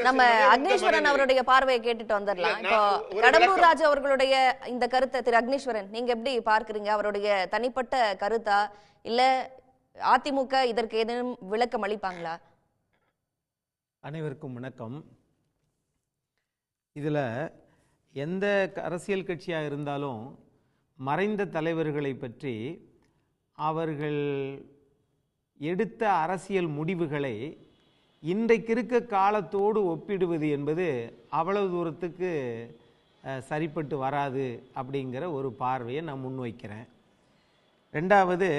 நம்ம அக்னீஸ்வரன் அவருடைய பார்வையை கேட்டுட்டு வந்துடலாம். இப்போ கடம்பூர் ராஜு அவர்களுடைய இந்த கருத்தை திரு அக்னீஸ்வரன் நீங்க எப்படி பார்க்கிறீங்க? அவருடைய தனிப்பட்ட கருத்தா இல்ல அதிமுக இதற்கு ஏதேனும் விளக்கம் அளிப்பாங்களா? அனைவருக்கும் வணக்கம். இதில் எந்த அரசியல் கட்சியாக இருந்தாலும் மறைந்த தலைவர்களை பற்றி அவர்கள் எடுத்த அரசியல் முடிவுகளை இன்றைக்கு இருக்க காலத்தோடு ஒப்பிடுவது என்பது அவ்வளவு தூரத்துக்கு சரிப்பட்டு வராது அப்படிங்கிற ஒரு பார்வையை நான் முன்வைக்கிறேன். ரெண்டாவது,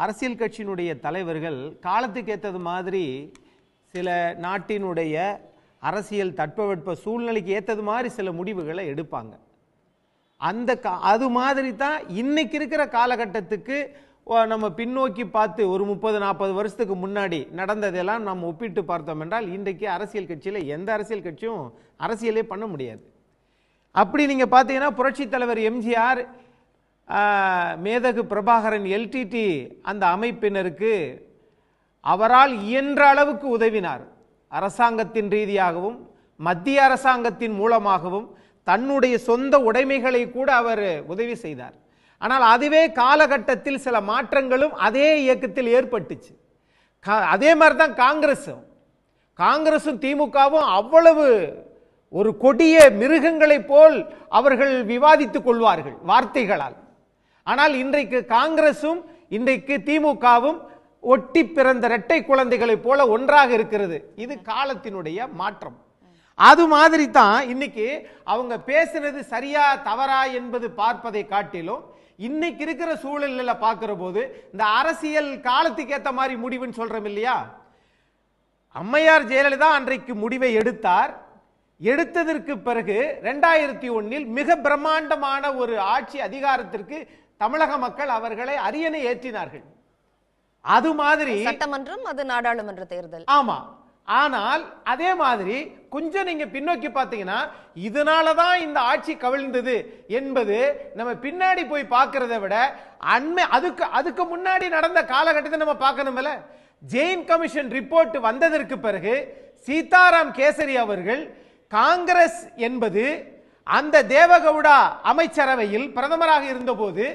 அரசியல் கட்சியினுடைய தலைவர்கள் காலத்துக்கு ஏற்றது மாதிரி சில நாட்டினுடைய அரசியல் தட்பவெட்ப சூழ்நிலைக்கு ஏற்றது மாதிரி சில முடிவுகளை எடுப்பாங்க. அது மாதிரி தான் இன்னைக்கு இருக்கிற காலகட்டத்துக்கு நம்ம பின்னோக்கி பார்த்து ஒரு 30-40 வருஷத்துக்கு முன்னாடி நடந்ததெல்லாம் நம்ம ஒப்பிட்டு பார்த்தோம் என்றால் இன்றைக்கு அரசியல் கட்சியில் எந்த அரசியல் கட்சியும் அரசியலே பண்ண முடியாது. அப்படி நீங்கள் பார்த்தீங்கன்னா புரட்சி தலைவர் எம்ஜிஆர், மேதகு பிரபாகரன், எல்டிடி அந்த அமைப்பினருக்கு அவரால் இயன்ற அளவுக்கு உதவினார். அரசாங்கத்தின் ரீதியாகவும் மத்திய அரசாங்கத்தின் மூலமாகவும் தன்னுடைய சொந்த உடைமைகளை கூட அவர் உதவி செய்தார். ஆனால் அதுவே காலகட்டத்தில் சில மாற்றங்களும் அதே இயக்கத்தில் ஏற்பட்டுச்சு. அதே மாதிரி தான் காங்கிரஸும் திமுகவும் அவ்வளவு ஒரு கொடிய மிருகங்களை போல் அவர்கள் விவாதித்துக் கொள்வார்கள் வார்த்தைகளால். ஆனால் இன்றைக்கு காங்கிரஸும் இன்றைக்கு திமுகவும் ஒட்டி பிறந்த இரட்டை குழந்தைகளை போல ஒன்றாக இருக்கிறது. இது காலத்தினுடைய மாற்றம். அது மாதிரி தான் இன்னைக்கு அவங்க பேசினது சரியா தவறா என்பது பார்ப்பதை காட்டிலும் இன்னைக்கு இருக்கிற சூழலில் பார்க்கிற போது இந்த அரசியல் காலத்துக்கு ஏற்ற மாதிரி முடிவுன்னு சொல்றோம் இல்லையா? அம்மையார் ஜெயலலிதா அன்றைக்கு முடிவை எடுத்தார். எடுத்ததற்கு பிறகு 2001 மிக பிரம்மாண்டமான ஒரு ஆட்சி அதிகாரத்திற்கு தமிழக மக்கள் அவர்களை அரியணை ஏற்றினார்கள். அது மாதிரி சட்டமன்றம், அது நாடாளுமன்ற தேர்தல். ஆமா. ஆனால் அதே மாதிரி கொஞ்சம் நீங்க பின்னோக்கி பார்த்தீங்கன்னா இதனாலதான் இந்த ஆட்சி கவிழ்ந்தது என்பது நம்ம பின்னாடி போய் பார்க்கறதை விட அதுக்கு முன்னாடி நடந்த காலகட்டத்தை நம்ம பார்க்கணும்ல. ஜெயின் கமிஷன் ரிப்போர்ட் வந்ததற்கு பிறகு சீதாராம் கேசரி அவர்கள் காங்கிரஸ் என்பது அந்த தேவகவுடா அமைச்சரவையில் பிரதமராக இருந்தபோது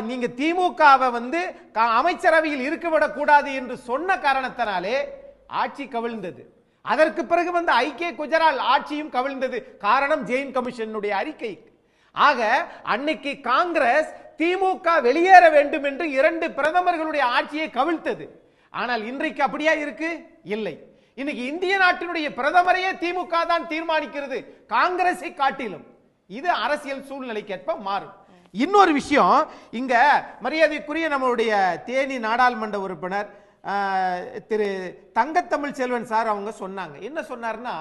நீங்க திமுகவை அமைச்சரவையில் இருக்கவிடக் கூடாது என்று சொன்ன காரணத்தினாலே ஆட்சி கவிழ்ந்தது. அதற்கு பிறகு ஐக்கிய குஜரால் ஆட்சியும் கவிழ்ந்தது. காரணம் ஜெயின் கமிஷனுடைய அறிக்கை. ஆக அன்னைக்கு காங்கிரஸ் திமுக வெளியேற வேண்டும் என்று 2 பிரதமர்களுடைய ஆட்சியை கவிழ்த்தது. ஆனால் இன்றைக்கு அப்படியா இருக்கு? இல்லை. இன்னைக்கு இந்திய நாட்டினுடைய பிரதமரையே திமுக தான் தீர்மானிக்கிறது, காங்கிரஸை காட்டிலும். இது அரசியல் சூழ்நிலைக்கேற்ப மாறும். இன்னொரு விஷயம், இங்க மரியாதைக்குரிய நம்மளுடைய தேனி நாடாளுமன்ற உறுப்பினர் திரு தங்கத்தமிழ் செல்வன் சார் அவங்க சொன்னாங்க. என்ன சொன்னார்னா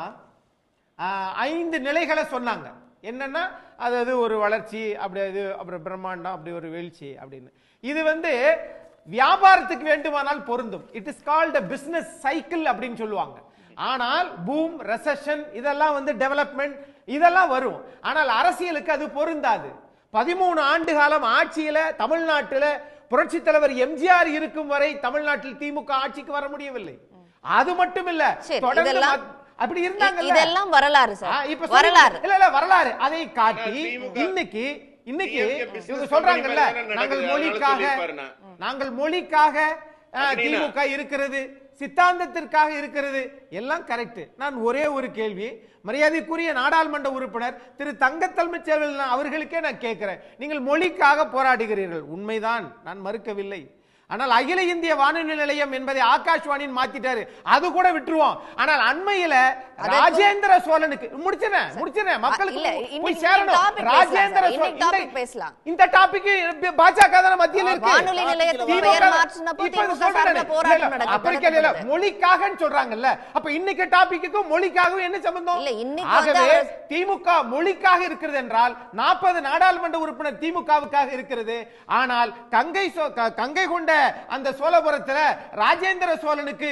5 நிலைகளை சொன்னாங்க. என்னன்னா அதாவது ஒரு வளர்ச்சி, அப்படி அப்புறம் பிரம்மாண்டம், அப்படி ஒரு வீழ்ச்சி அப்படின்னு. இது வியாபாரத்துக்கு வேண்டுமானால் பொருந்தும். It is called business cycle அப்படின்னு சொல்லுவாங்க. ஆனால் பூம், ரெசெஷன் இதெல்லாம் டெவலப்மெண்ட் இதெல்லாம் வரும். ஆனால் அரசியலுக்கு அது பொருந்தாது. 13 ஆண்டு காலம் ஆட்சியில தமிழ்நாட்டில் புரட்சி தலைவர் எம்ஜிஆர் இருக்கும் வரை தமிழ்நாட்டில் திமுக ஆட்சிக்கு வர முடியவில்லை. அது மட்டும் இல்ல, தொடர்ந்து அப்படி இருந்தாங்க. இதெல்லாம் வரலாறு சார், இப்ப வரலாறு இல்ல வரலாறு. அதை காட்டி இன்னைக்கு இவங்க சொல்றாங்கல்ல, நாங்கள் மொழிக்காக திமுக இருக்கிறது, சித்தாந்தத்திற்காக இருக்கிறது, எல்லாம் கரெக்ட். நான் ஒரே ஒரு கேள்வி மரியாதைக்குரிய நாடாளுமன்ற உறுப்பினர் திரு தங்கத்தமிழ் செல்வன் அவர்களுக்கே நான் கேட்கிறேன். நீங்கள் மொழிக்காக போராடுகிறீர்கள், உண்மைதான், நான் மறுக்கவில்லை. ஆனால் அகில இந்திய வானொலி நிலையம் என்பதை ஆகாஷ்வாணின்னு மாத்திட்டாரு, அது கூட விட்டுருவோம். ஆனால் அண்மையில ராஜேந்திர சோழனுக்கு முடிச்சினேன் மக்களுக்கு போய் சேரணும். ராஜேந்திர சோழன் இந்த டாபிக் பாஜக தான் மத்தியில் இருக்கு. மொழிக்காக சொல்றாங்கல்ல, அப்ப இன்னைக்கு டாபிக்கும் மொழிக்காகவும் என்ன சம்பந்தம்? ஆகவே திமுக மொழிக்காக இருக்கிறது என்றால் 40 நாடாளுமன்ற உறுப்பினர் திமுகவுக்காக இருக்கிறது. ஆனால் கங்கை கொண்ட அந்த சோழபுரத்தில் ராஜேந்திர சோழனுக்கு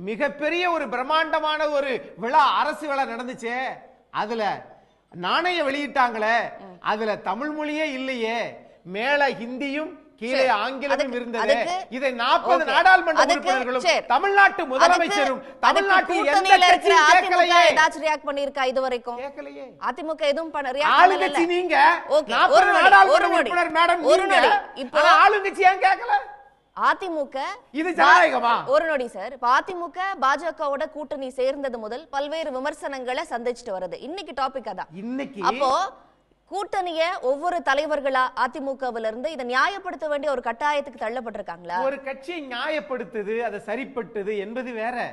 மிகப்பெரிய ஒரு பிரம்மாண்டமான ஒரு விழா, அரசு விழா நடந்துச்சு. அதுல நாணய வெளியிட்டாங்களே, அதுல தமிழ் மொழியே இல்லையே, மேல ஹிந்தியும் கீழே ஆங்கிலமும் இருந்தது. இதை 40 நாடாளுமன்ற உறுப்பினர்களும் தமிழ்நாட்டு முதலமைச்சரும் தமிழ்நாட்டில் எந்த கட்சியும் கேட்கலையே. ஏதாச்சும் ரியாக்ட் பண்ணிருக்கா இதுவரைக்கும்? கேட்கலையே. அதிமுக எதுவும் ரியாக்ட் பண்ணல. ஆளுங்கட்சி நீங்க 40 நாடாளுமன்ற உறுப்பினர் மேடம் நீங்க, இப்போ ஆளுங்கட்சி ஏன் கேட்கல? அதிமுக இது ஜனநாயகமா? ஒரு நொடி சார். அதிமுக பாஜகவோட கூட்டணி சேர்ந்தது முதல் பல்வேறு விமர்சனங்களை சந்திச்சுட்டு வருது. இன்னைக்கு டாபிக் அதான். இன்னைக்கு அப்போ கூட்டணிய ஒவ்வொரு தலைவர்களா அதிமுகவில இருந்து இதை நியாயப்படுத்த வேண்டிய ஒரு கட்டாயத்துக்கு தள்ளப்பட்டிருக்காங்களா? ஒரு கட்சியை நியாயப்படுத்துது, அதை சரிப்பட்டது என்பது வேற.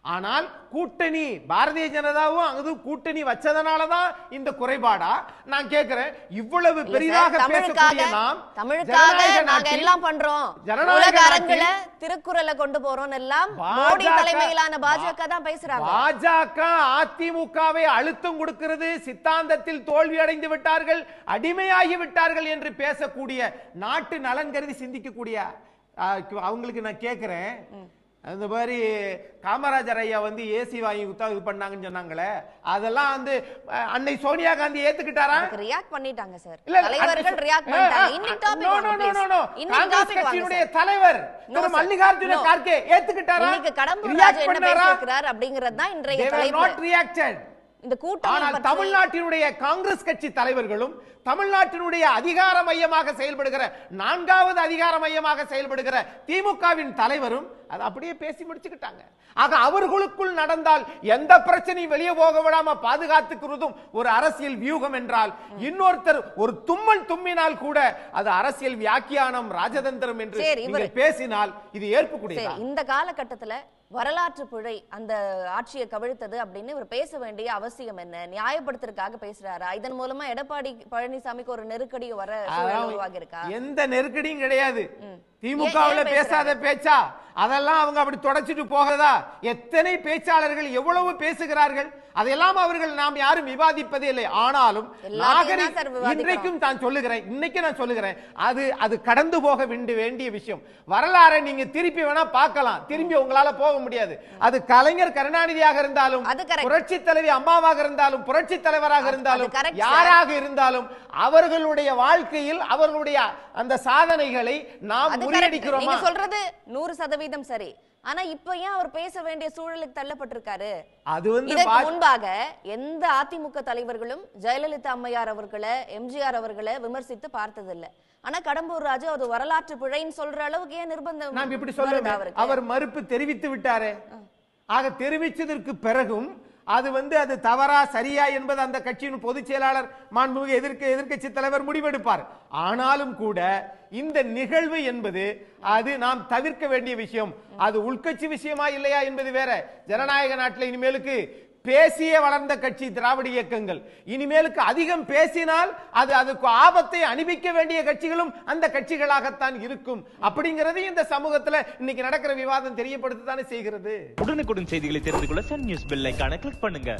ஆனால் கூட்டணி பாரதிய ஜனதாவும் அங்கு கூட்டணி வச்சதனாலதான் இந்த குறைபாடா? நான் கேட்கிறேன். இவ்வளவு பெரிதாக பேசக்கூடிய நாம் தமிழுக்காக நாங்க எல்லாம் பண்றோம், உலக அரங்குல திருக்குறளை கொண்டு போறோம் எல்லாம் மோடி தலைமையிலான பாஜக தான் பேசுறாங்க. பாஜக அதிமுகவை அழுத்தம் கொடுக்கிறது, சித்தாந்தத்தில் தோல்வி அடைந்து விட்டார்கள், அடிமையாகி விட்டார்கள் என்று பேசக்கூடிய, நாட்டு நலன் கருதி சிந்திக்கக்கூடிய அவங்களுக்கு நான் கேட்கிறேன், அந்த மாதிரி காமராஜர் ஐயா வந்து ஏசி வாங்கி குத்தா இது பண்ணாங்கன்னு சொன்னாங்களே, அதெல்லாம் வந்து அன்னை சோனியா காந்தி ஏத்துக்கிட்டாரா? ரியாக்ட் பண்ணிட்டாங்க சார். தலைவர்கள் ரியாக்ட் பண்ணிட்டாங்க. இன்னைக்கு டாபிக் கட்சியினுடைய தலைவர் திரு மல்லிகார்ஜுன கார்கே ஏத்துக்கிட்டாரா? இன்னைக்கு கடம்பூர் ராஜு என்ன பேசியிருக்கிறார் அப்படிங்கிறது தான் இன்றைய தலைப்பு. இந்த கூட்டம் தமிழ்நாட்டினுடைய காங்கிரஸ் கட்சி தலைவர்களும் தமிழ்நாட்டினுடைய அதிகார மையமாக செயல்படுகிற 4வது அதிகார மையமாக செயல்படுகிற திமுகவின் தலைவரும் அதை அப்படியே பேசி முடிச்சுக்கிட்டாங்க. ஆக அவர்களுக்குள் நடந்தால் எந்த பிரச்சனையும் வெளியே போக விடாம பாதுகாத்துக்கிறதும் ஒரு அரசியல் வியூகம் என்றால், இன்னொருத்தர் ஒரு தும்மல் தும்மினால் கூட அது அரசியல் வியாக்கியானம், ராஜதந்திரம் என்று பேசினால் இது ஏற்புக்கூடியதா? இந்த காலகட்டத்துல வரலாற்று பிழை அந்த ஆட்சியை கவிழ்த்தது அப்படின்னு இவர் பேச வேண்டிய அவசியம் என்ன? நியாயப்படுத்துறதுக்காக பேசுறாரா? இதன் மூலமா எடப்பாடி பழனிசாமிக்கு ஒரு நெருக்கடி வர உருவாகி இருக்கா? எந்த நெருக்கடியும் கிடையாது. திமுகவுல பேசாத பேச்சா அதெல்லாம் அவங்க அப்படி தொடச்சிட்டு போகிறதா? எத்தனை பேச்சாளர்கள் எவ்வளவு பேசுகிறார்கள், அதையெல்லாம் அவர்கள் நாம் யாரும் விவாதிப்பதே இல்லை. ஆனாலும் இன்றைக்கும் நான் சொல்லுகிறேன், இன்னைக்கு நான் சொல்லுகிறேன், அது கடந்து போக வேண்டிய விஷயம். வரலாறை நீங்க திருப்பி வேணா பார்க்கலாம், திரும்பி உங்களால போக முடியாது. அது கலைஞர் கருணாநிதியாக இருந்தாலும், புரட்சி தலைவி அம்மாவாக இருந்தாலும், புரட்சி தலைவராக இருந்தாலும், யாராக இருந்தாலும் அவர்களுடைய வாழ்க்கையில் அவர்களுடைய அந்த சாதனைகளை நாம் முறியடிக்கிறோம். நீங்க சொல்றது 100% சரி. ஆனா இப்ப ஏன் அவர் பேச வேண்டிய சூழலுக்கு தள்ளப்பட்டிருக்காரு? அது வந்து இதற்கு முன்பாக எந்த அதிமுக தலைவர்களும் ஜெயலலிதா அம்மையார் அவர்களை, எம்ஜிஆர் அவர்களை விமர்சித்து பார்த்ததில்லை. ஆனா கடம்பூர் ராஜு அது வரலாற்று பிழைன்னு சொல்ற அளவுக்கு ஏன் நிர்பந்தம்? நான் இப்படி சொல்லுவேன், அவர் மறுப்பு தெரிவித்து விட்டாரே. ஆக தெரிவிச்சதற்கு பிறகும் அது வந்து அது தவறா சரியா என்பது அந்த கட்சியின் பொதுச் செயலாளர் மாண்புமிகு எதிர்க்கட்சி தலைவர் முடிவெடுப்பார். ஆனாலும் கூட இந்த நிகழ்வு என்பது அது நாம் தவிர்க்க வேண்டிய விஷயம். அது உள்கட்சி விஷயமா இல்லையா என்பது வேற. ஜனநாயக நாட்டில் இனிமேலுக்கு பேசிய வளர்ந்த கட்சி திராவிட இயக்கங்கள், இனிமேலுக்கு அதிகம் பேசினால் அதுக்கு ஆபத்தை அனுபவிக்க வேண்டிய கட்சிகளும் அந்த கட்சிகளாகத்தான் இருக்கும். அப்படிங்கிறது இந்த சமூகத்துல இன்னைக்கு நடக்கிற விவாதம் தெரியப்படுத்தத்தானே செய்கிறது. உடனுக்குடன் செய்திகளை தெரிந்து கொள்ள சன் நியூஸ் பெல் ஐகானை கிளிக் பண்ணுங்க.